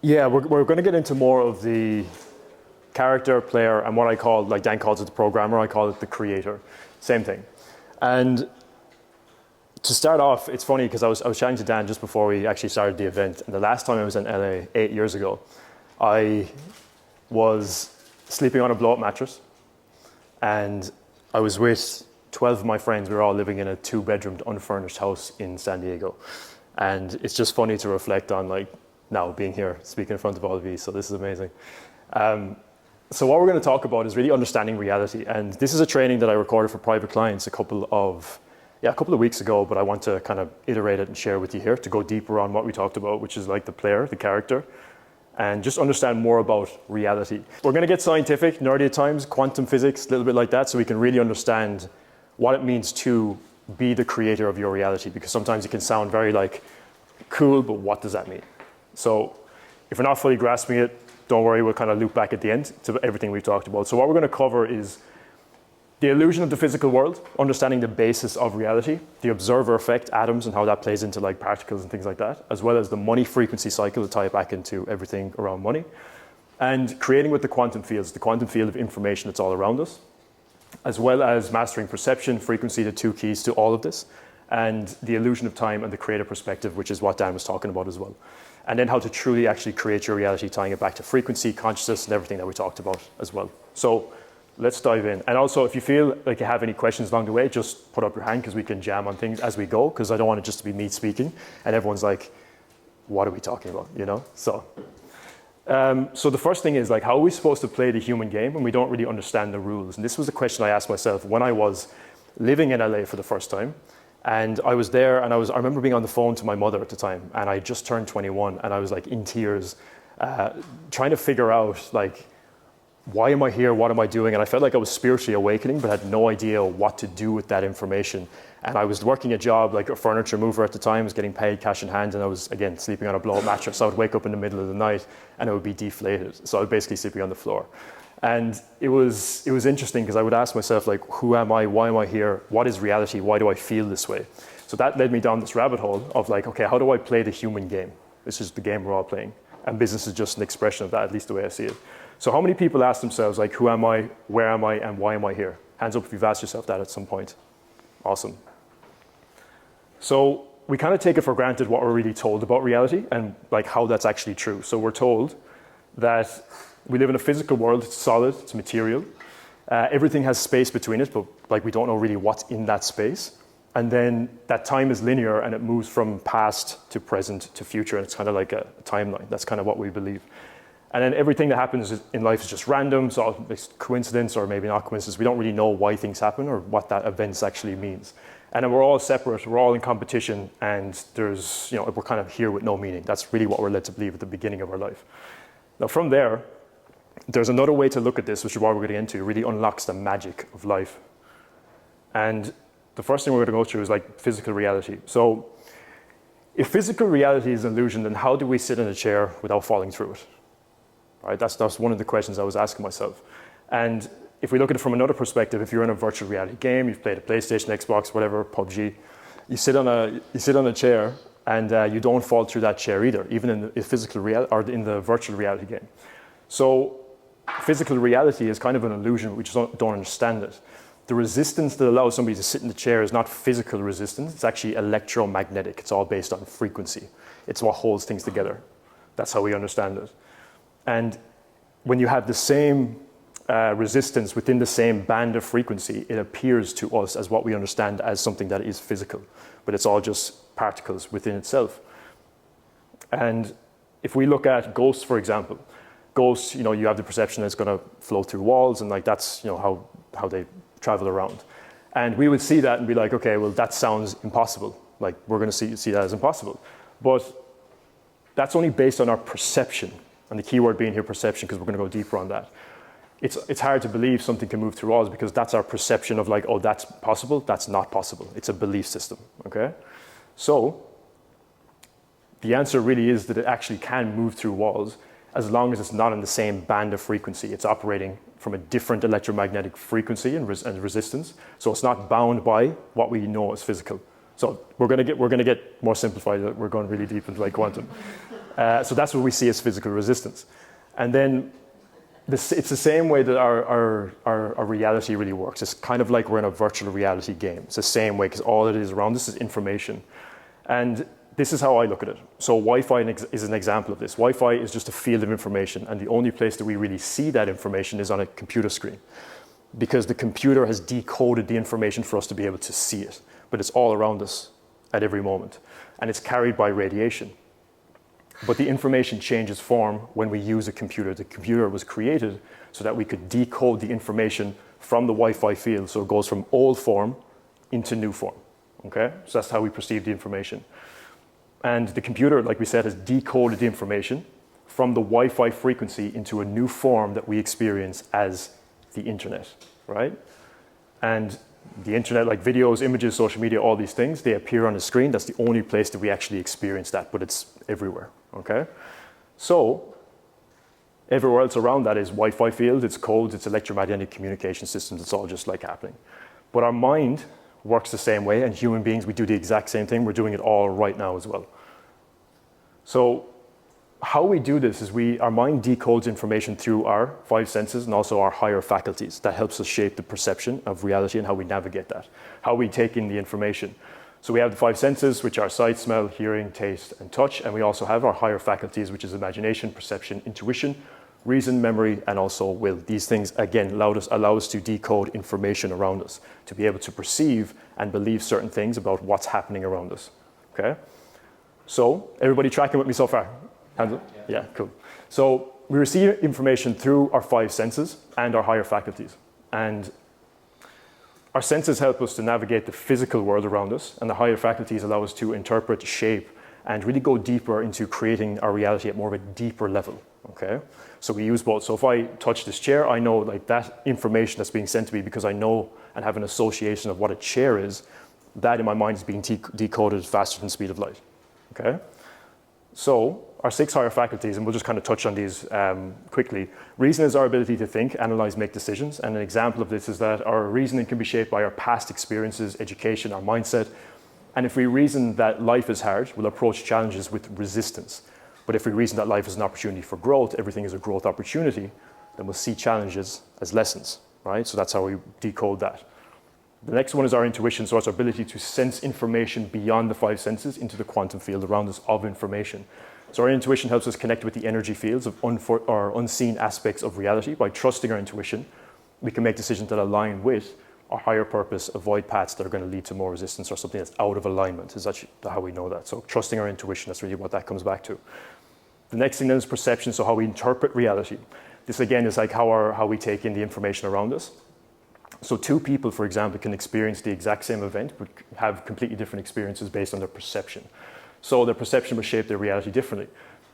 Yeah, we're going to get into more of the character, player, and what I call, like Dan calls it the programmer, I call it the creator. Same thing. And to start off, it's funny because I was chatting to Dan just before we actually started the event, and the last time I was in LA 8 years ago, I was sleeping on a blow-up mattress, and I was with 12 of my friends. We were all living in a 2-bedroomed, unfurnished house in San Diego. And it's just funny to reflect on, like, now being here, speaking in front of all of you, so this is amazing. So what we're going to talk about is really understanding reality. And this is a training that I recorded for private clients a couple of weeks ago, but I want to kind of iterate it and share with you here to go deeper on what we talked about, which is like the player, the character, and just understand more about reality. We're going to get scientific, nerdy at times, quantum physics, a little bit like that, so we can really understand what it means to be the creator of your reality, because sometimes it can sound very like cool, but what does that mean? So if you're not fully grasping it, don't worry, we'll kind of loop back at the end to everything we've talked about. So what we're going to cover is the illusion of the physical world, understanding the basis of reality, the observer effect, atoms, and how that plays into like particles and things like that, as well as the money frequency cycle to tie it back into everything around money, and creating with the quantum fields, the quantum field of information that's all around us, as well as mastering perception, frequency, the 2 keys to all of this, and the illusion of time and the creative perspective, which is what Dan was talking about as well. And then how to truly actually create your reality, tying it back to frequency, consciousness, and everything that we talked about as well. So let's dive in. And also, if you feel like you have any questions along the way, just put up your hand because we can jam on things as we go, because I don't want it just to be me speaking and everyone's like, what are we talking about, you know? So the first thing is, like, how are we supposed to play the human game when we don't really understand the rules? And this was a question I asked myself when I was living in LA for the first time. And I was there, and I remember being on the phone to my mother at the time, and I just turned 21, and I was like in tears, trying to figure out, like, why am I here? What am I doing? And I felt like I was spiritually awakening, but had no idea what to do with that information. And I was working a job like a furniture mover at the time, was getting paid cash in hand, and I was, again, sleeping on a blow-up mattress. So I would wake up in the middle of the night, and I would be deflated. So I was basically sleeping on the floor. And it was interesting because I would ask myself, like, who am I? Why am I here? What is reality? Why do I feel this way? So that led me down this rabbit hole of like, okay, how do I play the human game? This is the game we're all playing. And business is just an expression of that, at least the way I see it. So how many people ask themselves, like, who am I? Where am I? And why am I here? Hands up if you've asked yourself that at some point. Awesome. So we kind of take it for granted what we're really told about reality and like how that's actually true. So we're told that we live in a physical world, it's solid, it's material. Everything has space between it, but like we don't know really what's in that space. And then that time is linear and it moves from past to present to future, and it's kind of like a timeline. That's kind of what we believe. And then everything that happens in life is just random, so it's coincidence or maybe not coincidence. We don't really know why things happen or what that event actually means. And then we're all separate, we're all in competition, and there's, you know, we're kind of here with no meaning. That's really what we're led to believe at the beginning of our life. Now from there, there's another way to look at this, which is what we're going to get into. It really unlocks the magic of life. And the first thing we're going to go through is like physical reality. So if physical reality is an illusion, then how do we sit in a chair without falling through it? Right? That's one of the questions I was asking myself. And if we look at it from another perspective, if you're in a virtual reality game, you've played a PlayStation, Xbox, whatever, PUBG, you sit on a chair and you don't fall through that chair either, even in the physical reality or in the virtual reality game. So physical reality is kind of an illusion. We just don't understand it. The resistance that allows somebody to sit in the chair is not physical resistance. It's actually electromagnetic. It's all based on frequency. It's what holds things together. That's how we understand it. And when you have the same resistance within the same band of frequency, it appears to us as what we understand as something that is physical. But it's all just particles within itself. And if we look at ghosts, for example, ghosts, you know, you have the perception that it's going to flow through walls, and like that's, you know, how they travel around. And we would see that and be like, okay, well, that sounds impossible. Like, we're going to see that as impossible. But that's only based on our perception. And the key word being here, perception, because we're going to go deeper on that. It's hard to believe something can move through walls because that's our perception of like, oh, that's possible, that's not possible. It's a belief system, okay? So the answer really is that it actually can move through walls as long as it's not in the same band of frequency. It's operating from a different electromagnetic frequency and resistance. So it's not bound by what we know as physical. So we're going to get more simplified. We're going really deep into like quantum. So that's what we see as physical resistance. And then it's the same way that our reality really works. It's kind of like we're in a virtual reality game. It's the same way because all it is around us is information. And this is how I look at it. So Wi-Fi is an example of this. Wi-Fi is just a field of information, and the only place that we really see that information is on a computer screen, because the computer has decoded the information for us to be able to see it. But it's all around us at every moment, and it's carried by radiation. But the information changes form when we use a computer. The computer was created so that we could decode the information from the Wi-Fi field, so it goes from old form into new form. Okay? So that's how we perceive the information. And the computer, like we said, has decoded the information from the Wi-Fi frequency into a new form that we experience as the internet, right? And the internet, like videos, images, social media, all these things, they appear on the screen. That's the only place that we actually experience that, but it's everywhere, okay? So everywhere else around that is Wi-Fi field, it's codes, it's electromagnetic communication systems, it's all just like happening. But our mind works the same way, and human beings, we do the exact same thing. We're doing it all right now as well. So how we do this is our mind decodes information through our 5 senses and also our higher faculties. That helps us shape the perception of reality and how we navigate that, how we take in the information. So we have the 5 senses, which are sight, smell, hearing, taste, and touch. And we also have our higher faculties, which is imagination, perception, intuition, reason, memory, and also will. These things, again, allow us to decode information around us, to be able to perceive and believe certain things about what's happening around us, okay? So, everybody tracking with me so far? Yeah, cool. So, we receive information through our 5 senses and our higher faculties. And our senses help us to navigate the physical world around us, and the higher faculties allow us to interpret, shape, and really go deeper into creating our reality at more of a deeper level, okay? So we use both. So if I touch this chair, I know like that information that's being sent to me because I know and have an association of what a chair is, that in my mind is being decoded faster than the speed of light, okay? So our 6 higher faculties, and we'll just kind of touch on these quickly. Reason is our ability to think, analyze, make decisions. And an example of this is that our reasoning can be shaped by our past experiences, education, our mindset. And if we reason that life is hard, we'll approach challenges with resistance. But if we reason that life is an opportunity for growth, everything is a growth opportunity, then we'll see challenges as lessons, right? So that's how we decode that. The next one is our intuition, so it's our ability to sense information beyond the 5 senses into the quantum field around us of information. So our intuition helps us connect with the energy fields of unseen aspects of reality. By trusting our intuition, we can make decisions that align with our higher purpose, avoid paths that are going to lead to more resistance or something that's out of alignment. Is actually how we know that. So trusting our intuition, that's really what that comes back to. The next thing then is perception, so how we interpret reality. This again is like how we take in the information around us. So 2 people, for example, can experience the exact same event, but have completely different experiences based on their perception. So their perception will shape their reality differently.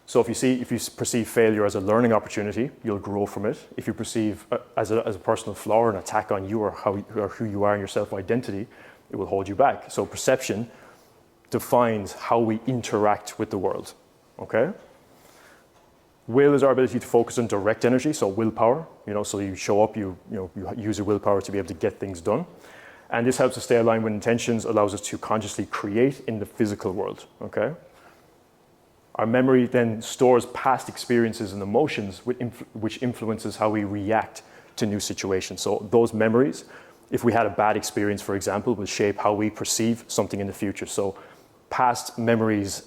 So if you perceive failure as a learning opportunity, you'll grow from it. If you perceive as a personal flaw or an attack on you or who you are in your self-identity, it will hold you back. So perception defines how we interact with the world, okay? Will is our ability to focus on direct energy, so willpower. So you show up, you use your willpower to be able to get things done. And this helps us stay aligned with intentions, allows us to consciously create in the physical world, okay? Our memory then stores past experiences and emotions, which influences how we react to new situations. So those memories, if we had a bad experience, for example, will shape how we perceive something in the future. So past memories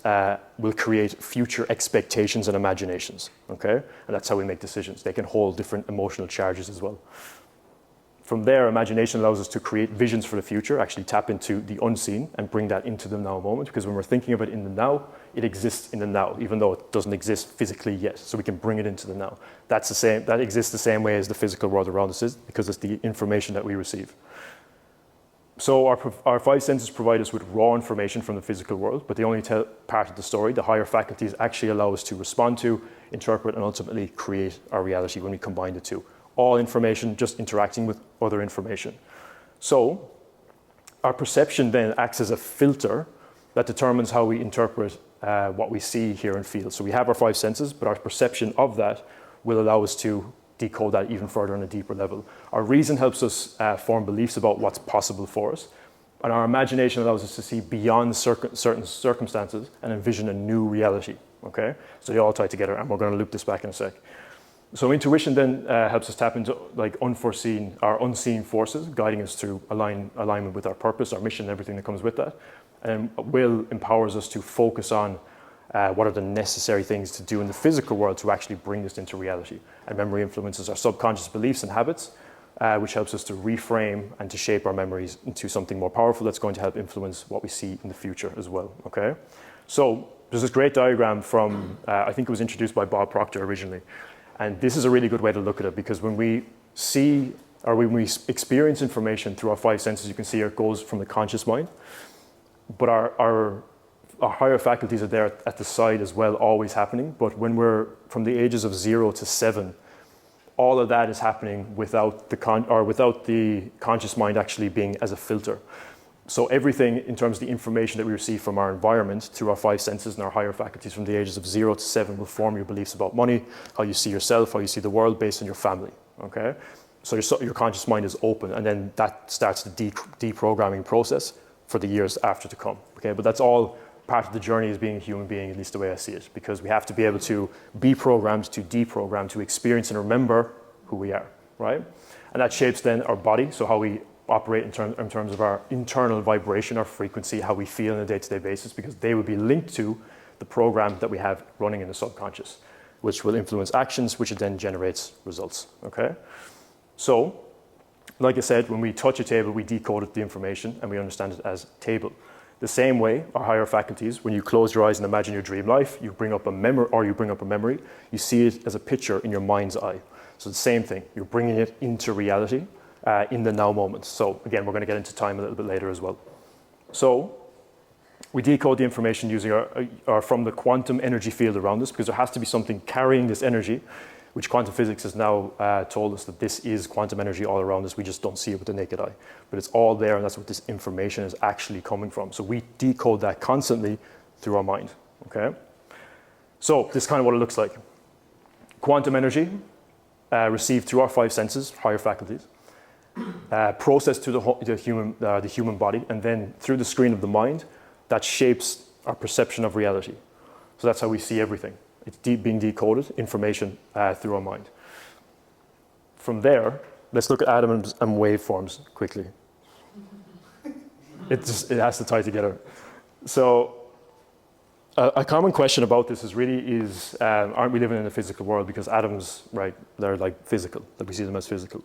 will create future expectations and imaginations, okay? And that's how we make decisions. They can hold different emotional charges as well. From there, imagination allows us to create visions for the future, actually tap into the unseen and bring that into the now moment, because when we're thinking of it in the now, it exists in the now, even though it doesn't exist physically yet. So we can bring it into the now. That exists the same way as the physical world around us is, because it's the information that we receive. So our 5 senses provide us with raw information from the physical world, but they only tell part of the story. The higher faculties actually allow us to respond to, interpret, and ultimately create our reality when we combine the 2. All information just interacting with other information. So our perception then acts as a filter that determines how we interpret what we see, hear, and feel. So we have our 5 senses, but our perception of that will allow us to decode that even further on a deeper level. Our reason helps us form beliefs about what's possible for us. And our imagination allows us to see beyond certain circumstances and envision a new reality, okay? So they all tie together, and we're going to loop this back in a sec. So intuition then helps us tap into like unforeseen or unseen forces, guiding us to alignment with our purpose, our mission, everything that comes with that. And will empowers us to focus on what are the necessary things to do in the physical world to actually bring this into reality. And memory influences our subconscious beliefs and habits, which helps us to reframe and to shape our memories into something more powerful that's going to help influence what we see in the future as well, okay? So there's this great diagram from, I think it was introduced by Bob Proctor originally. And this is a really good way to look at it, because when we see or when we experience information through our five senses, you can see it goes from the conscious mind. But our higher faculties are there at the side as well, always happening. But when we're from the ages of 0 to 7, all of that is happening without the conscious mind actually being as a filter. So everything in terms of the information that we receive from our environment through our five senses and our higher faculties from the ages of 0 to 7 will form your beliefs about money, how you see yourself, how you see the world based on your family, okay? So your conscious mind is open, and then that starts the deprogramming process for the years after to come, okay? But that's all part of the journey as being a human being, at least the way I see it, because we have to be able to be programmed to deprogram, to experience and remember who we are, right? And that shapes then our body, so how we operate in terms of our internal vibration, our frequency, how we feel on a day-to-day basis, because they will be linked to the program that we have running in the subconscious, which will influence actions, which then generates results, okay? So, like I said, when we touch a table, we decode the information and we understand it as table. The same way, our higher faculties, when you close your eyes and imagine your dream life, you bring up a memory, you see it as a picture in your mind's eye. So the same thing, you're bringing it into reality in the now moment. So again, we're going to get into time a little bit later as well. So we decode the information using our from the quantum energy field around us, because there has to be something carrying this energy, which quantum physics has now told us that this is quantum energy all around us. We just don't see it with the naked eye. But it's all there, and that's what this information is actually coming from. So we decode that constantly through our mind, okay? So this is kind of what it looks like. Quantum energy received through our five senses, higher faculties, processed through the human body, and then through the screen of the mind, that shapes our perception of reality. So that's how we see everything. It's being decoded, information through our mind. From there, let's look at atoms and waveforms quickly. It has to tie together. So a common question about this is aren't we living in a physical world? Because atoms, right, they're like physical, that we see them as physical.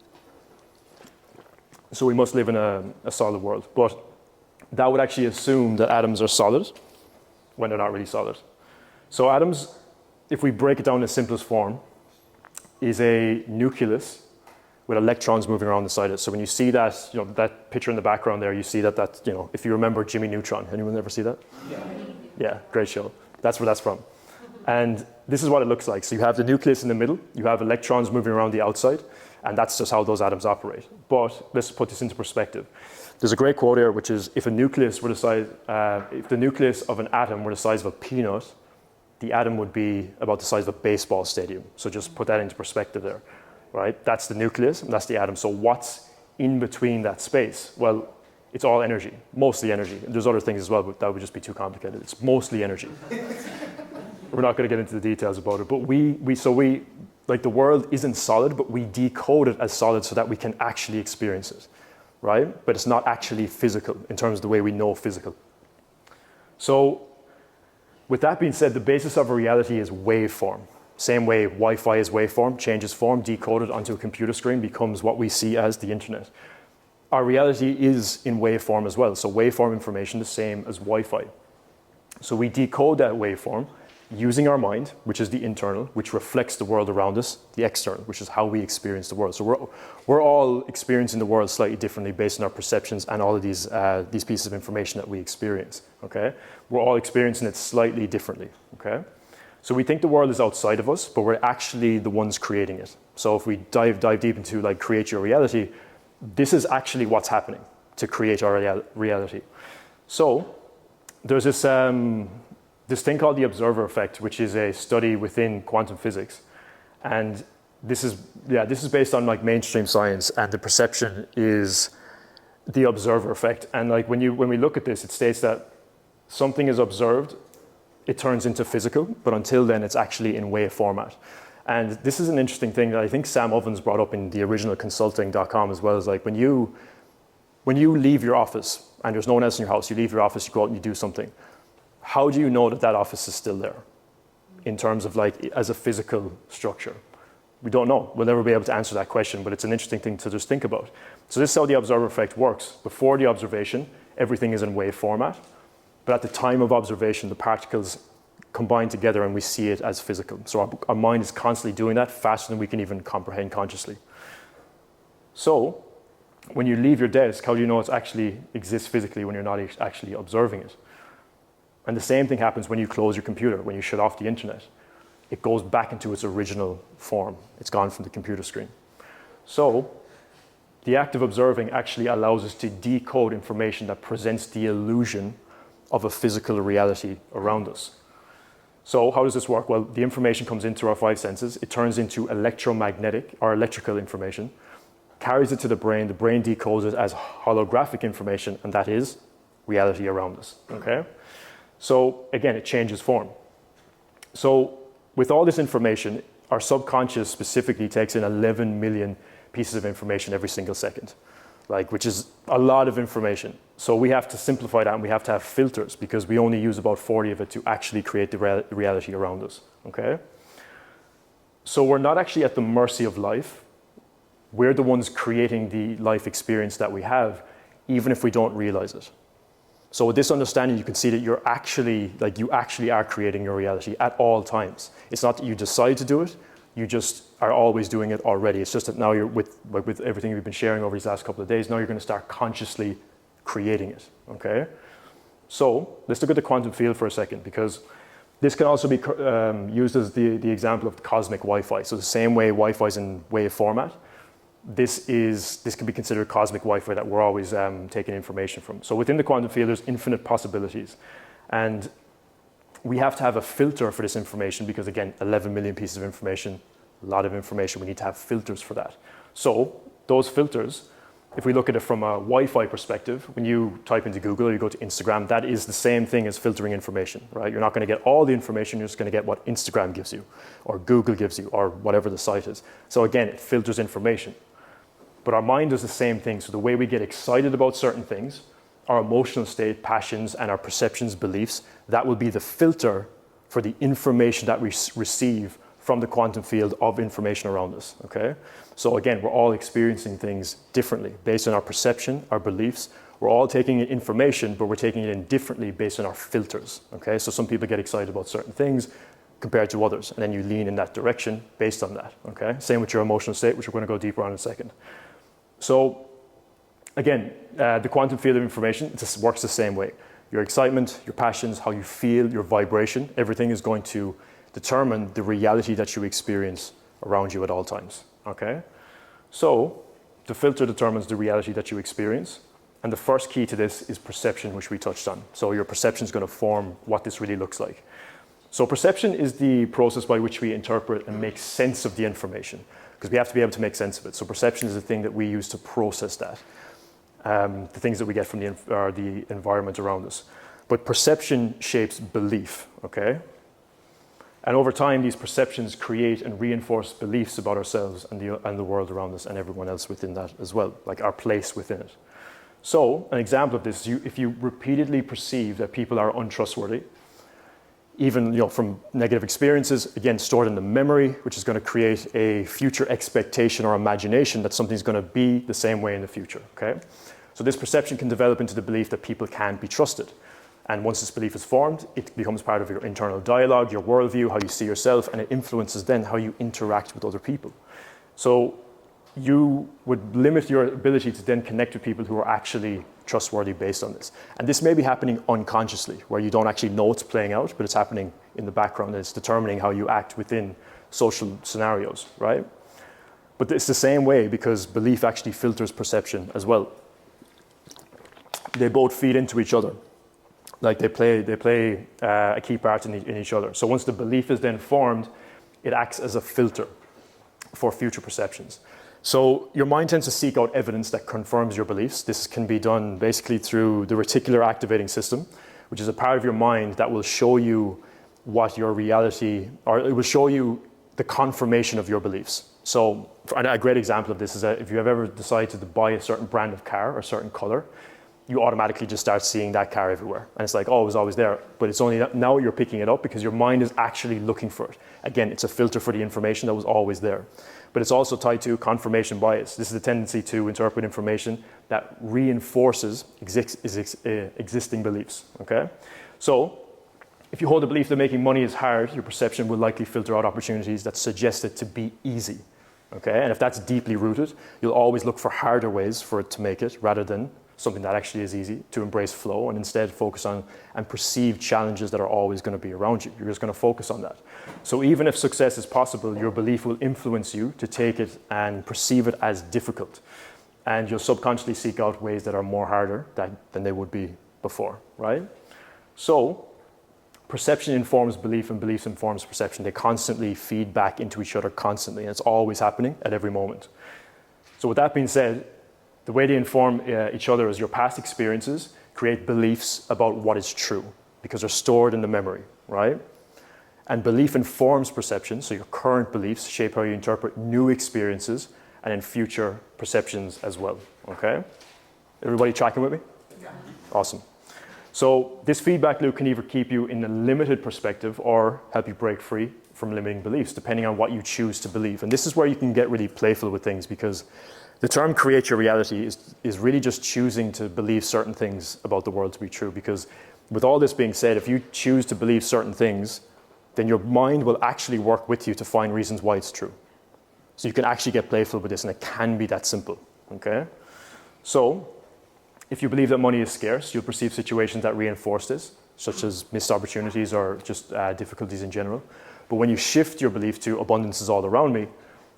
So we must live in a solid world. But that would actually assume that atoms are solid when they're not really solid. So atoms, if we break it down in the simplest form, is a nucleus with electrons moving around inside it. So when you see that, that picture in the background there, you see that, if you remember Jimmy Neutron. Anyone ever see that? Yeah. Yeah, great show. That's where that's from. And this is what it looks like. So you have the nucleus in the middle, you have electrons moving around the outside, and that's just how those atoms operate. But let's put this into perspective. There's a great quote here, which is, if the nucleus of an atom were the size of a peanut, the atom would be about the size of a baseball stadium. So just put that into perspective there, right? That's the nucleus, and that's the atom. So what's in between that space? Well, it's all energy, mostly energy. There's other things as well, but that would just be too complicated. It's mostly energy. We're not going to get into the details about it, but we like the world isn't solid, but we decode it as solid so that we can actually experience it, right? But it's not actually physical in terms of the way we know physical. So with that being said, the basis of a reality is waveform. Same way Wi-Fi is waveform, changes form, decoded onto a computer screen, becomes what we see as the internet. Our reality is in waveform as well. So waveform information, the same as Wi-Fi. So we decode that waveform using our mind, which is the internal, which reflects the world around us, the external, which is how we experience the world. So we're all experiencing the world slightly differently based on our perceptions and all of these pieces of information that we experience, okay? We're all experiencing it slightly differently, okay? So we think the world is outside of us, but we're actually the ones creating it. So if we dive deep into like create your reality, this is actually what's happening to create our reality. So there's this thing called the observer effect, which is a study within quantum physics. And this is based on like mainstream science, and the perception is the observer effect. And like when we look at this, it states that something is observed it turns into physical, but until then, it's actually in wave format. And this is an interesting thing that I think Sam Ovens brought up in the original consulting.com as well, is like when you leave your office and there's no one else in your house, you leave your office, you go out and you do something. How do you know that that office is still there in terms of like as a physical structure? We don't know. We'll never be able to answer that question, but it's an interesting thing to just think about. So this is how the observer effect works. Before the observation, everything is in wave format, but at the time of observation, the particles combine together and we see it as physical. So our mind is constantly doing that faster than we can even comprehend consciously. So when you leave your desk, how do you know it actually exists physically when you're not actually observing it? And the same thing happens when you close your computer, when you shut off the internet. It goes back into its original form. It's gone from the computer screen. So the act of observing actually allows us to decode information that presents the illusion of a physical reality around us. So how does this work? Well, the information comes into our five senses. It turns into electromagnetic or electrical information, carries it to the brain decodes it as holographic information, and that is reality around us, okay? So again, it changes form. So with all this information, our subconscious specifically takes in 11 million pieces of information every single second, which is a lot of information. So we have to simplify that and we have to have filters because we only use about 40 of it to actually create the reality around us, okay? So we're not actually at the mercy of life. We're the ones creating the life experience that we have, even if we don't realize it. So with this understanding, you can see that you actually are creating your reality at all times. It's not that you decide to do it, you just are always doing it already. It's just that now you're with everything we've been sharing over these last couple of days, now you're going to start consciously creating it, okay? So let's look at the quantum field for a second, because this can also be used as the example of the cosmic Wi-Fi. So the same way Wi-Fi is in wave format, this can be considered cosmic Wi-Fi that we're always taking information from. So within the quantum field, there's infinite possibilities. And we have to have a filter for this information because, again, 11 million pieces of information, a lot of information. We need to have filters for that. So those filters, if we look at it from a Wi-Fi perspective, when you type into Google or you go to Instagram, that is the same thing as filtering information, right? You're not going to get all the information, you're just going to get what Instagram gives you or Google gives you or whatever the site is. So again, it filters information. But our mind does the same thing. So the way we get excited about certain things, our emotional state, passions, and our perceptions, beliefs, that will be the filter for the information that we receive from the quantum field of information around us, okay? So again, we're all experiencing things differently based on our perception, our beliefs. We're all taking in information, but we're taking it in differently based on our filters, okay? So some people get excited about certain things compared to others, and then you lean in that direction based on that, okay? Same with your emotional state, which we're gonna go deeper on in a second. So again, the quantum field of information, it just works the same way. Your excitement, your passions, how you feel, your vibration, everything is going to determine the reality that you experience around you at all times, okay? So the filter determines the reality that you experience. And the first key to this is perception, which we touched on. So your perception is going to form what this really looks like. So perception is the process by which we interpret and make sense of the information, because we have to be able to make sense of it. So perception is the thing that we use to process that, the things that we get from the environment around us. But perception shapes belief, okay? And over time, these perceptions create and reinforce beliefs about ourselves and the world around us and everyone else within that as well, like our place within it. So an example of this, if you repeatedly perceive that people are untrustworthy, even from negative experiences, again, stored in the memory, which is going to create a future expectation or imagination that something's going to be the same way in the future, okay? So this perception can develop into the belief that people can't be trusted. And once this belief is formed, it becomes part of your internal dialogue, your worldview, how you see yourself, and it influences then how you interact with other people. So you would limit your ability to then connect with people who are actually trustworthy based on this. And this may be happening unconsciously, where you don't actually know it's playing out, but it's happening in the background and it's determining how you act within social scenarios, right? But it's the same way because belief actually filters perception as well. They both feed into each other. Like they play a key part in each other. So once the belief is then formed, it acts as a filter for future perceptions. So your mind tends to seek out evidence that confirms your beliefs. This can be done basically through the reticular activating system, which is a part of your mind that will show you what your reality, or it will show you the confirmation of your beliefs. So a great example of this is that if you have ever decided to buy a certain brand of car or a certain color, you automatically just start seeing that car everywhere. And it's like, oh, it was always there. But it's only now you're picking it up because your mind is actually looking for it. Again, it's a filter for the information that was always there. But it's also tied to confirmation bias. This is the tendency to interpret information that reinforces existing beliefs, okay? So if you hold the belief that making money is hard, your perception will likely filter out opportunities that suggest it to be easy, okay? And if that's deeply rooted, you'll always look for harder ways for it to make it rather than something that actually is easy, to embrace flow and instead focus on and perceive challenges that are always going to be around you. You're just going to focus on that. So even if success is possible, your belief will influence you to take it and perceive it as difficult. And you'll subconsciously seek out ways that are more harder than they would be before, right? So perception informs belief and beliefs informs perception. They constantly feed back into each other constantly, and it's always happening at every moment. So with that being said, the way they inform each other is your past experiences create beliefs about what is true because they're stored in the memory, right? And belief informs perception, so your current beliefs shape how you interpret new experiences and in future perceptions as well, okay? Everybody tracking with me? Yeah. Awesome. So this feedback loop can either keep you in a limited perspective or help you break free from limiting beliefs, depending on what you choose to believe. And this is where you can get really playful with things because the term create your reality is really just choosing to believe certain things about the world to be true. Because with all this being said, if you choose to believe certain things, then your mind will actually work with you to find reasons why it's true. So you can actually get playful with this, and it can be that simple, okay? So if you believe that money is scarce, you'll perceive situations that reinforce this, such as missed opportunities or just difficulties in general. But when you shift your belief to abundance is all around me,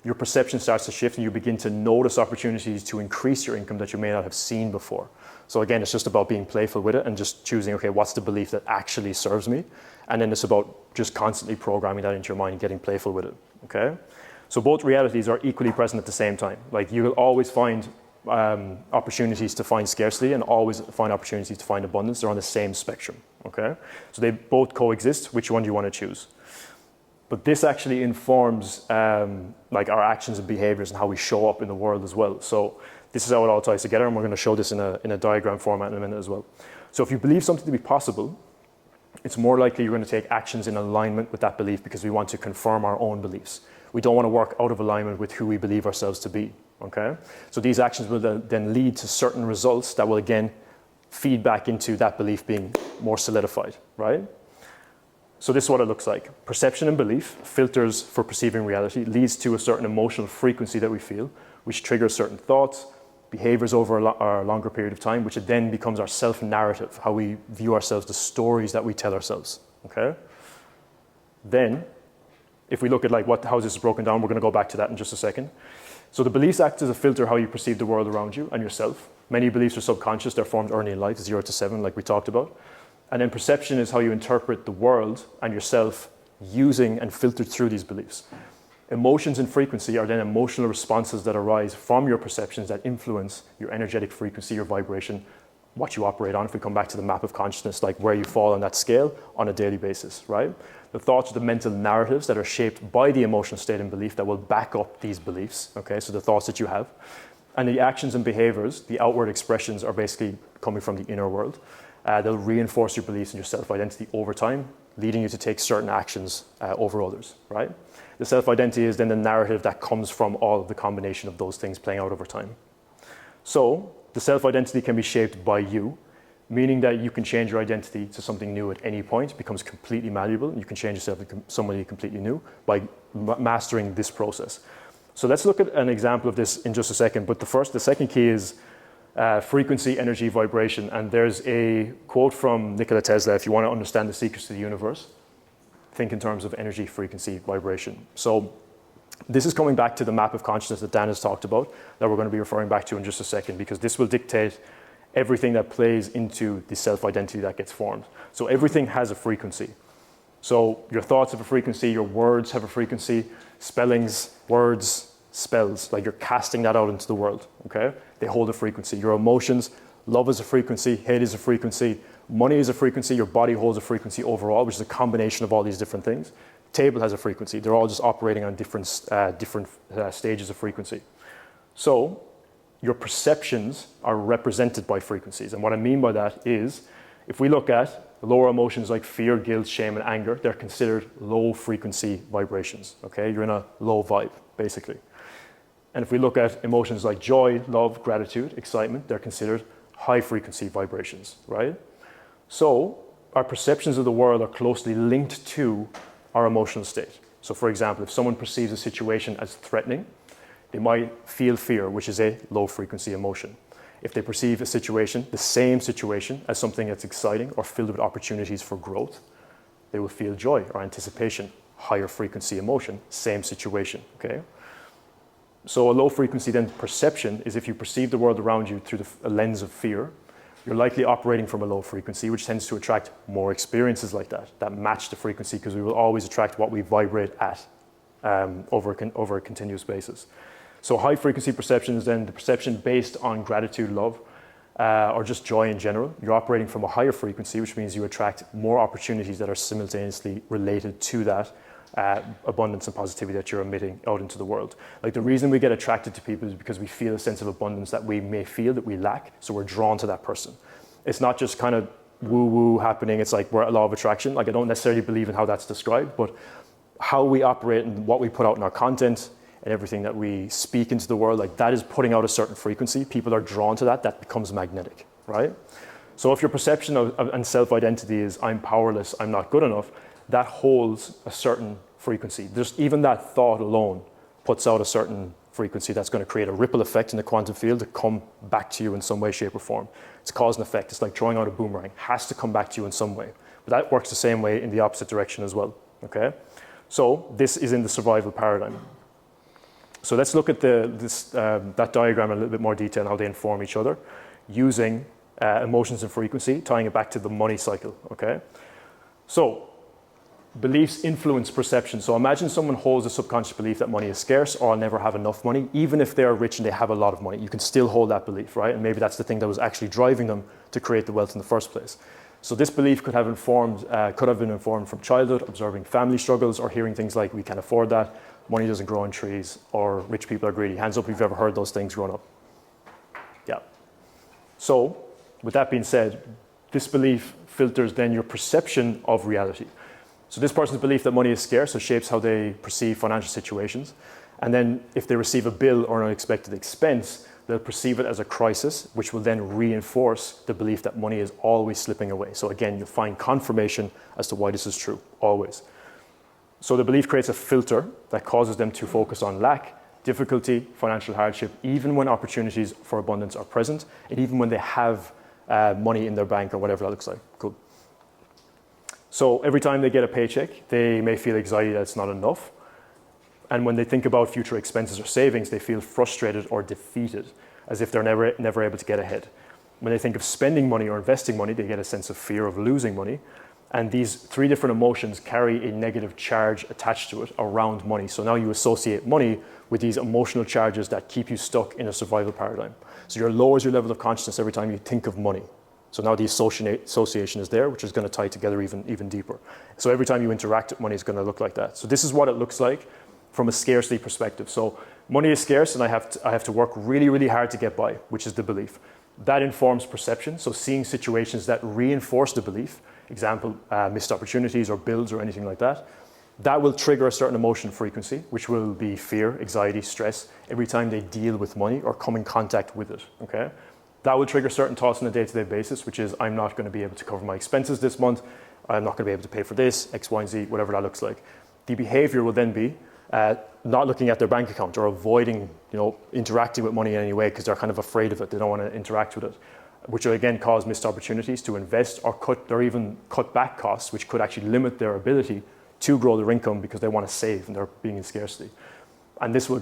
your perception starts to shift and you begin to notice opportunities to increase your income that you may not have seen before. So again, it's just about being playful with it and just choosing, okay, what's the belief that actually serves me? And then it's about just constantly programming that into your mind and getting playful with it, okay? So both realities are equally present at the same time. Like you will always find opportunities to find scarcity and always find opportunities to find abundance. They're on the same spectrum, okay? So they both coexist. Which one do you want to choose? But this actually informs like our actions and behaviors and how we show up in the world as well. So this is how it all ties together, and we're going to show this in a diagram format in a minute as well. So if you believe something to be possible, it's more likely you're going to take actions in alignment with that belief because we want to confirm our own beliefs. We don't want to work out of alignment with who we believe ourselves to be, okay? So these actions will then lead to certain results that will again feed back into that belief being more solidified, right? So this is what it looks like. Perception and belief, filters for perceiving reality, leads to a certain emotional frequency that we feel, which triggers certain thoughts, behaviors over a longer period of time, which it then becomes our self-narrative, how we view ourselves, the stories that we tell ourselves, okay? Then, if we look at like how this is broken down, we're gonna go back to that in just a second. So the beliefs act as a filter how you perceive the world around you and yourself. Many beliefs are subconscious, they're formed early in life, 0 to 7, like we talked about. And then perception is how you interpret the world and yourself using and filtered through these beliefs. Emotions and frequency are then emotional responses that arise from your perceptions that influence your energetic frequency, your vibration, what you operate on. If we come back to the map of consciousness, like where you fall on that scale on a daily basis, right? The thoughts are the mental narratives that are shaped by the emotional state and belief that will back up these beliefs, okay? So the thoughts that you have. And the actions and behaviors, the outward expressions are basically coming from the inner world. They'll reinforce your beliefs and your self-identity over time, leading you to take certain actions over others, right? The self-identity is then the narrative that comes from all of the combination of those things playing out over time. So the self-identity can be shaped by you, meaning that you can change your identity to something new at any point. It becomes completely malleable. You can change yourself to somebody completely new by mastering this process. So let's look at an example of this in just a second. But the second key is frequency, energy, vibration. And there's a quote from Nikola Tesla: if you want to understand the secrets to the universe, think in terms of energy, frequency, vibration. So this is coming back to the map of consciousness that Dan has talked about, that we're going to be referring back to in just a second, because this will dictate everything that plays into the self-identity that gets formed. So everything has a frequency. So your thoughts have a frequency, your words have a frequency, spellings, words, spells, like you're casting that out into the world, okay? They hold a frequency. Your emotions, love is a frequency, hate is a frequency, Money is a frequency, your body holds a frequency overall, which is a combination of all these different things. Table has a frequency. They're all just operating on different stages of frequency. So your perceptions are represented by frequencies. And what I mean by that is, if we look at lower emotions like fear, guilt, shame, and anger, they're considered low frequency vibrations, okay? You're in a low vibe, basically. And if we look at emotions like joy, love, gratitude, excitement, they're considered high frequency vibrations, right? So our perceptions of the world are closely linked to our emotional state. So for example, if someone perceives a situation as threatening, they might feel fear, which is a low frequency emotion. If they perceive a situation, the same situation, as something that's exciting or filled with opportunities for growth, they will feel joy or anticipation, higher frequency emotion, same situation, okay? So a low frequency then perception is if you perceive the world around you through a lens of fear, you're likely operating from a low frequency, which tends to attract more experiences like that match the frequency, because we will always attract what we vibrate at over a continuous basis. So high frequency perception is then the perception based on gratitude, love, or just joy in general. You're operating from a higher frequency, which means you attract more opportunities that are simultaneously related to that abundance and positivity that you're emitting out into the world. Like the reason we get attracted to people is because we feel a sense of abundance that we may feel that we lack, so we're drawn to that person. It's not just kind of woo-woo happening, it's like we're a law of attraction. Like I don't necessarily believe in how that's described, but how we operate and what we put out in our content and everything that we speak into the world, like that is putting out a certain frequency. People are drawn to that, that becomes magnetic, right? So if your perception and self-identity is I'm powerless, I'm not good enough, that holds a certain frequency. Even that thought alone puts out a certain frequency that's going to create a ripple effect in the quantum field to come back to you in some way, shape, or form. It's cause and effect. It's like throwing out a boomerang. It has to come back to you in some way. But that works the same way in the opposite direction as well, okay? So this is in the survival paradigm. So let's look at that diagram in a little bit more detail and how they inform each other using emotions and frequency, tying it back to the money cycle, okay? So beliefs influence perception. So imagine someone holds a subconscious belief that money is scarce or I'll never have enough money. Even if they're rich and they have a lot of money, you can still hold that belief, right? And maybe that's the thing that was actually driving them to create the wealth in the first place. So this belief could have been informed from childhood, observing family struggles or hearing things like we can't afford that, money doesn't grow on trees, or rich people are greedy. Hands up if you've ever heard those things growing up. Yeah. So with that being said, this belief filters then your perception of reality. So this person's belief that money is scarce so shapes how they perceive financial situations. And then if they receive a bill or an unexpected expense, they'll perceive it as a crisis, which will then reinforce the belief that money is always slipping away. So again, you'll find confirmation as to why this is true, always. So the belief creates a filter that causes them to focus on lack, difficulty, financial hardship, even when opportunities for abundance are present, and even when they have money in their bank or whatever that looks like. Cool. So every time they get a paycheck, they may feel anxiety that it's not enough. And when they think about future expenses or savings, they feel frustrated or defeated, as if they're never able to get ahead. When they think of spending money or investing money, they get a sense of fear of losing money. And these three different emotions carry a negative charge attached to it around money. So now you associate money with these emotional charges that keep you stuck in a survival paradigm. So it lowers your level of consciousness every time you think of money. So now the association is there, which is going to tie together even deeper. So every time you interact with money, it's going to look like that. So this is what it looks like from a scarcity perspective. So money is scarce and I have to work really, really hard to get by, which is the belief. That informs perception. So seeing situations that reinforce the belief, example, missed opportunities or bills or anything like that, that will trigger a certain emotion frequency, which will be fear, anxiety, stress, every time they deal with money or come in contact with it, okay? That will trigger certain thoughts on a day-to-day basis, which is I'm not going to be able to cover my expenses this month, I'm not going to be able to pay for this, X, Y, and Z, whatever that looks like. The behavior will then be not looking at their bank account or avoiding, interacting with money in any way because they're kind of afraid of it. They don't want to interact with it, which will again cause missed opportunities to invest or even cut back costs, which could actually limit their ability to grow their income because they want to save and they're being in scarcity. And this will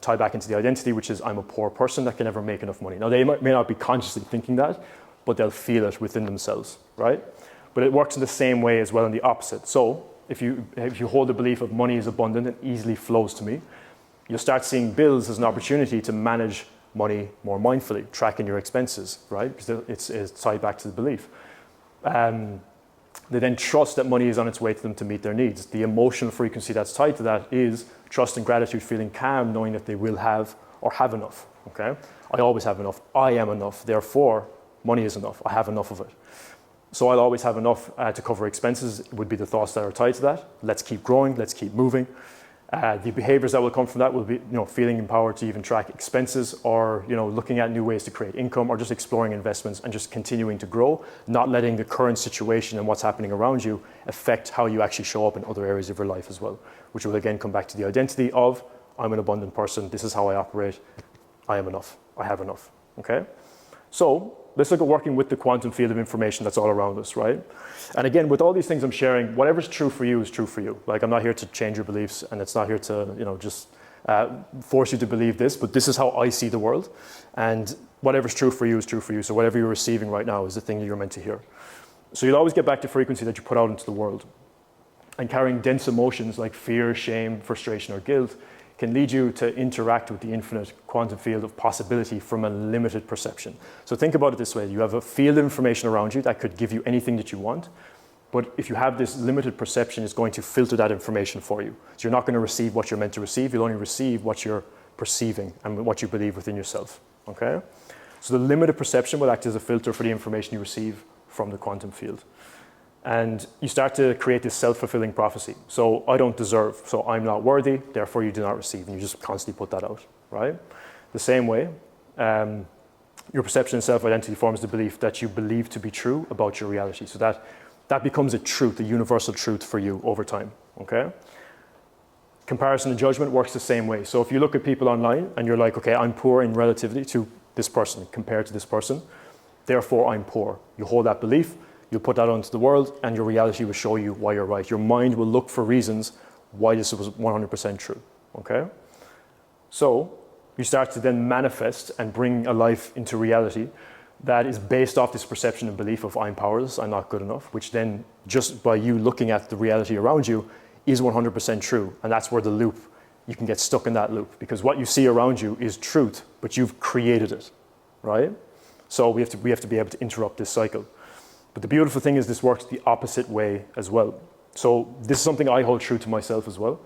tie back into the identity, which is I'm a poor person that can never make enough money. Now, they may not be consciously thinking that, but they'll feel it within themselves, right? But it works in the same way as well in the opposite. So if you hold the belief of money is abundant and easily flows to me, you'll start seeing bills as an opportunity to manage money more mindfully, tracking your expenses, right? Because it's tied back to the belief. They then trust that money is on its way to them to meet their needs. The emotional frequency that's tied to that is trust and gratitude, feeling calm, knowing that they will have or have enough. Okay? I always have enough. I am enough. Therefore, money is enough. I have enough of it. So I'll always have enough to cover expenses would be the thoughts that are tied to that. Let's keep growing. Let's keep moving. The behaviors that will come from that will be, feeling empowered to even track expenses, or, looking at new ways to create income, or just exploring investments and just continuing to grow, not letting the current situation and what's happening around you affect how you actually show up in other areas of your life as well, which will again come back to the identity of, I'm an abundant person. This is how I operate. I am enough. I have enough. Okay? So let's look at working with the quantum field of information that's all around us, right? And again, with all these things I'm sharing, whatever's true for you is true for you. Like, I'm not here to change your beliefs, and it's not here to, just force you to believe this, but this is how I see the world. And whatever's true for you is true for you. So whatever you're receiving right now is the thing that you're meant to hear. So you'll always get back to frequency that you put out into the world. And carrying dense emotions like fear, shame, frustration, or guilt can lead you to interact with the infinite quantum field of possibility from a limited perception. So think about it this way. You have a field of information around you that could give you anything that you want, but if you have this limited perception, it's going to filter that information for you. So you're not going to receive what you're meant to receive. You'll only receive what you're perceiving and what you believe within yourself, okay? So the limited perception will act as a filter for the information you receive from the quantum field. And you start to create this self-fulfilling prophecy. So I don't deserve, so I'm not worthy, therefore you do not receive. And you just constantly put that out, right? The same way, your perception and self-identity forms the belief that you believe to be true about your reality. So that becomes a truth, a universal truth for you over time, okay? Comparison and judgment works the same way. So if you look at people online and you're like, okay, I'm poor in relativity to this person compared to this person, therefore I'm poor. You hold that belief, you'll put that onto the world, and your reality will show you why you're right. Your mind will look for reasons why this was 100% true, okay? So you start to then manifest and bring a life into reality that is based off this perception and belief of I'm powerless, I'm not good enough, which then just by you looking at the reality around you is 100% true. And that's where the loop, you can get stuck in that loop, because what you see around you is truth, but you've created it, right? So we have to be able to interrupt this cycle. But the beautiful thing is this works the opposite way as well. So this is something I hold true to myself as well.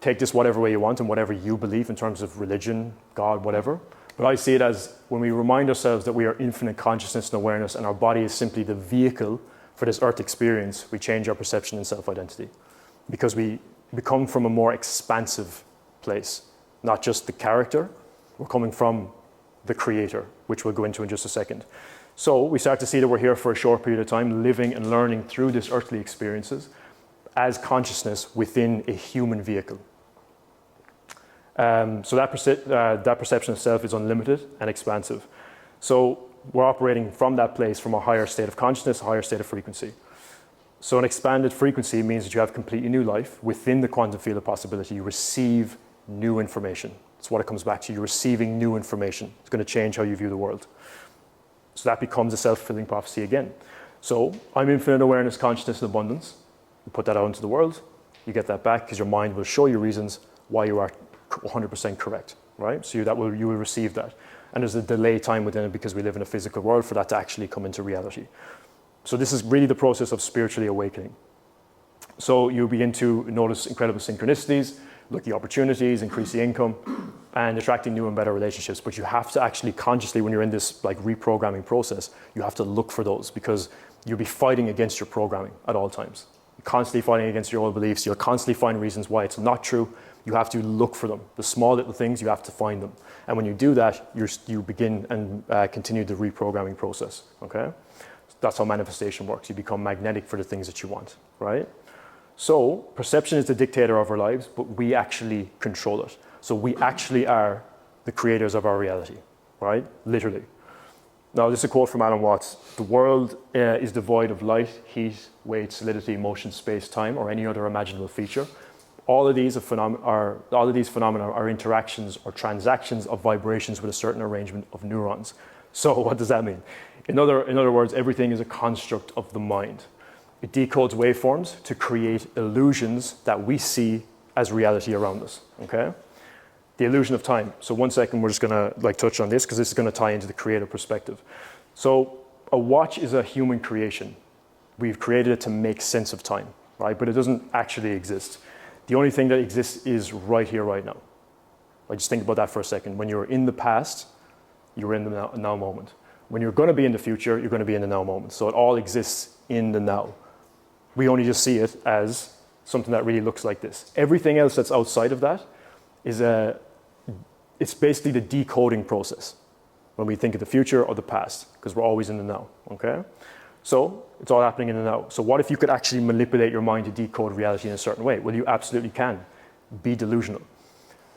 Take this whatever way you want and whatever you believe in terms of religion, God, whatever. But I see it as when we remind ourselves that we are infinite consciousness and awareness, and our body is simply the vehicle for this earth experience, we change our perception and self-identity. Because we come from a more expansive place, not just the character, we're coming from the creator, which we'll go into in just a second. So we start to see that we're here for a short period of time, living and learning through this earthly experiences as consciousness within a human vehicle. So that perception of self is unlimited and expansive. So we're operating from that place, from a higher state of consciousness, a higher state of frequency. So an expanded frequency means that you have completely new life within the quantum field of possibility. You receive new information. That's what it comes back to. You're receiving new information. It's going to change how you view the world. So that becomes a self-fulfilling prophecy again. So I'm infinite awareness, consciousness, and abundance. You put that out into the world, you get that back because your mind will show you reasons why you are 100% correct, right? So you will receive that. And there's a delay time within it because we live in a physical world for that to actually come into reality. So this is really the process of spiritually awakening. So you begin to notice incredible synchronicities, lucky opportunities, increase the income, and attracting new and better relationships. But you have to actually consciously, when you're in this like reprogramming process, you have to look for those, because you'll be fighting against your programming at all times. You're constantly fighting against your old beliefs. You'll constantly find reasons why it's not true. You have to look for them. The small little things, you have to find them. And when you do that, you begin and continue the reprogramming process, okay? That's how manifestation works. You become magnetic for the things that you want, right? So perception is the dictator of our lives, but we actually control it. So we actually are the creators of our reality, right? Literally. Now, this is a quote from Alan Watts. The world is devoid of light, heat, weight, solidity, motion, space, time, or any other imaginable feature. All of these phenomena are interactions or transactions of vibrations with a certain arrangement of neurons. So what does that mean? In other words, everything is a construct of the mind. It decodes waveforms to create illusions that we see as reality around us, okay? The illusion of time. So 1 second, we're just gonna touch on this because this is gonna tie into the creative perspective. So a watch is a human creation. We've created it to make sense of time, right? But it doesn't actually exist. The only thing that exists is right here, right now. Like, just think about that for a second. When you're in the past, you're in the now moment. When you're going to be in the future, you're going to be in the now moment. So it all exists in the now. We only just see it as something that really looks like this. Everything else that's outside of that is it's basically the decoding process when we think of the future or the past, because we're always in the now, okay? So it's all happening in the now. So what if you could actually manipulate your mind to decode reality in a certain way? Well, you absolutely can. Be delusional.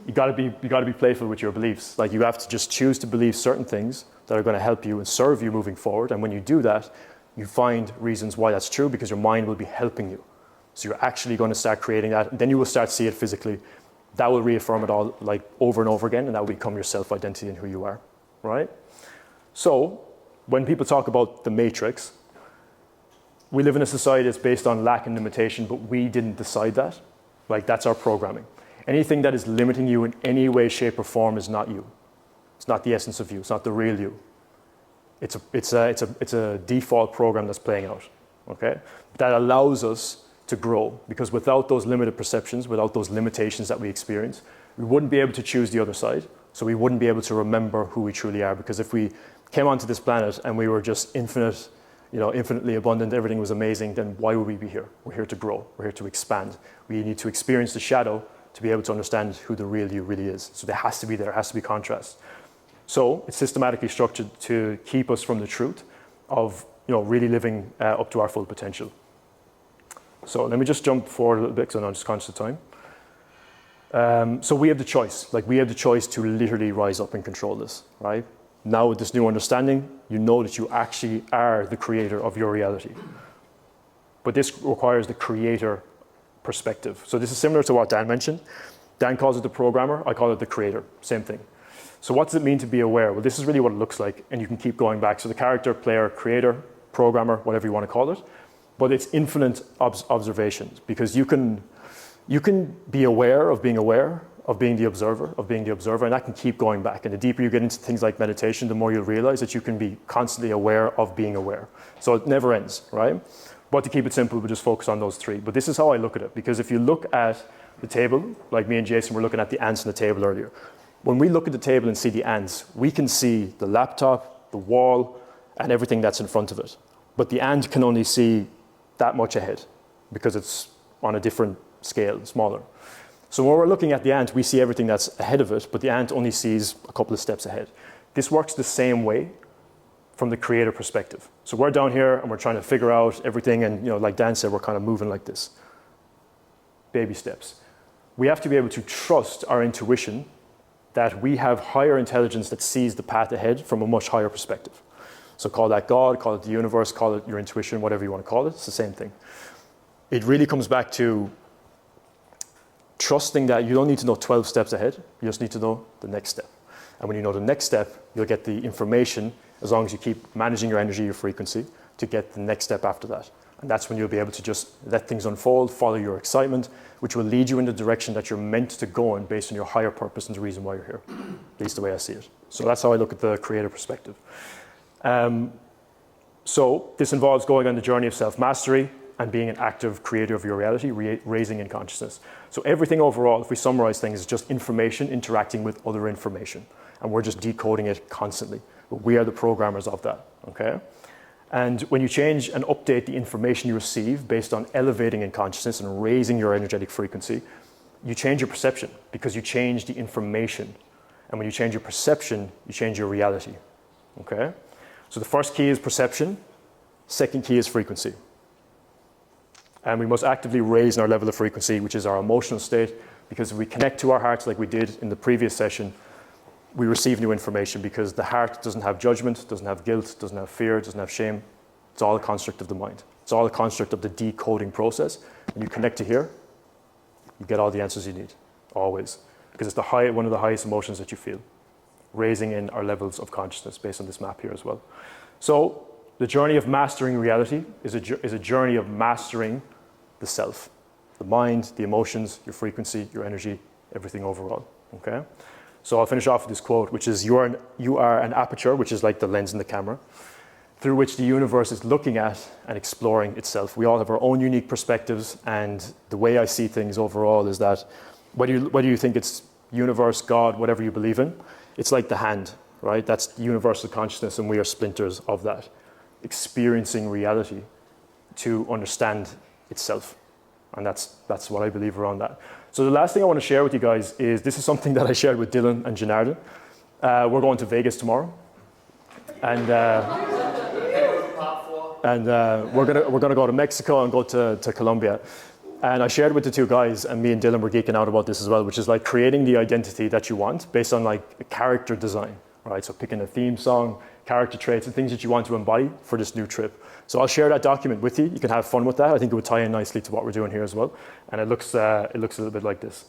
You got to be playful with your beliefs. Like, you have to just choose to believe certain things that are going to help you and serve you moving forward. And when you do that, you find reasons why that's true, because your mind will be helping you. So you're actually going to start creating that, and then you will start to see it physically. That will reaffirm it all, like, over and over again, and that will become your self-identity and who you are, right? So when people talk about the matrix, we live in a society that's based on lack and limitation, but we didn't decide that. Like, that's our programming. Anything that is limiting you in any way, shape, or form is not you. It's not the essence of you. It's not the real you. It's a default program that's playing out, okay? That allows us to grow, because without those limited perceptions, without those limitations that we experience, we wouldn't be able to choose the other side. So we wouldn't be able to remember who we truly are, because if we came onto this planet and we were just infinite, infinitely abundant, everything was amazing, then why would we be here? We're here to grow. We're here to expand. We need to experience the shadow to be able to understand who the real you really is. So there has to be contrast. So it's systematically structured to keep us from the truth of really living up to our full potential. So let me just jump forward a little bit, because I'm just conscious of time. So we have the choice. Like, we have the choice to literally rise up and control this, right? Now with this new understanding, you know that you actually are the creator of your reality. But this requires the creator perspective. So this is similar to what Dan mentioned. Dan calls it the programmer, I call it the creator, same thing. So what does it mean to be aware? Well, this is really what it looks like, and you can keep going back. So the character, player, creator, programmer, whatever you want to call it, but it's infinite observations, because you can be aware of being the observer, and that can keep going back. And the deeper you get into things like meditation, the more you'll realize that you can be constantly aware of being aware. So it never ends, right? But to keep it simple, we'll just focus on those three. But this is how I look at it, because if you look at the table, like me and Jason were looking at the ants on the table earlier. When we look at the table and see the ants, we can see the laptop, the wall, and everything that's in front of it. But the ant can only see that much ahead, because it's on a different scale, smaller. So when we're looking at the ant, we see everything that's ahead of it, but the ant only sees a couple of steps ahead. This works the same way from the creator perspective. So we're down here and we're trying to figure out everything, and like Dan said, we're kind of moving like this. Baby steps. We have to be able to trust our intuition that we have higher intelligence that sees the path ahead from a much higher perspective. So call that God, call it the universe, call it your intuition, whatever you want to call it, it's the same thing. It really comes back to trusting that you don't need to know 12 steps ahead, you just need to know the next step. And when you know the next step, you'll get the information, as long as you keep managing your energy, your frequency, to get the next step after that. And that's when you'll be able to just let things unfold, follow your excitement, which will lead you in the direction that you're meant to go in based on your higher purpose and the reason why you're here, at least the way I see it. So that's how I look at the creator perspective. So this involves going on the journey of self-mastery and being an active creator of your reality, raising in consciousness. So everything overall, if we summarize things, is just information interacting with other information. And we're just decoding it constantly. But we are the programmers of that, okay? And when you change and update the information you receive based on elevating in consciousness and raising your energetic frequency, you change your perception, because you change the information. And when you change your perception, you change your reality, okay? So the first key is perception. Second key is frequency. And we must actively raise our level of frequency, which is our emotional state, because if we connect to our hearts like we did in the previous session, we receive new information, because the heart doesn't have judgment, doesn't have guilt, doesn't have fear, doesn't have shame. It's all a construct of the mind. It's all a construct of the decoding process. When you connect to here, you get all the answers you need, always. Because it's one of the highest emotions that you feel, raising in our levels of consciousness based on this map here as well. So the journey of mastering reality is a journey of mastering the self, the mind, the emotions, your frequency, your energy, everything overall, okay? So I'll finish off with this quote, which is, you are an aperture, which is like the lens in the camera, through which the universe is looking at and exploring itself. We all have our own unique perspectives, and the way I see things overall is that whether you think it's universe, God, whatever you believe in, it's like the hand, right? That's universal consciousness, and we are splinters of that, experiencing reality to understand itself. And that's what I believe around that. So the last thing I want to share with you guys is, this is something that I shared with Dylan and Janardan. We're going to Vegas tomorrow, and we're gonna go to Mexico and go to Colombia. And I shared with the two guys, and me and Dylan were geeking out about this as well, which is like creating the identity that you want based on like a character design, right? So picking a theme song, character traits, and things that you want to embody for this new trip. So I'll share that document with you. You can have fun with that. I think it would tie in nicely to what we're doing here as well. And it looks a little bit like this.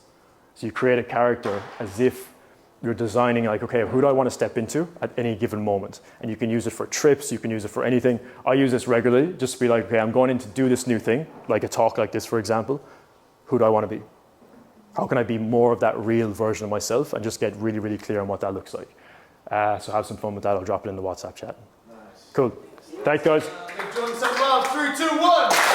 So you create a character as if you're designing like, okay, who do I want to step into at any given moment? And you can use it for trips, you can use it for anything. I use this regularly, just to be like, okay, I'm going in to do this new thing, like a talk like this, for example. Who do I want to be? How can I be more of that real version of myself and just get really, really clear on what that looks like? So have some fun with that. I'll drop it in the WhatsApp chat. Nice. Cool. Thanks, guys. Give John some love. 3, 2, 1.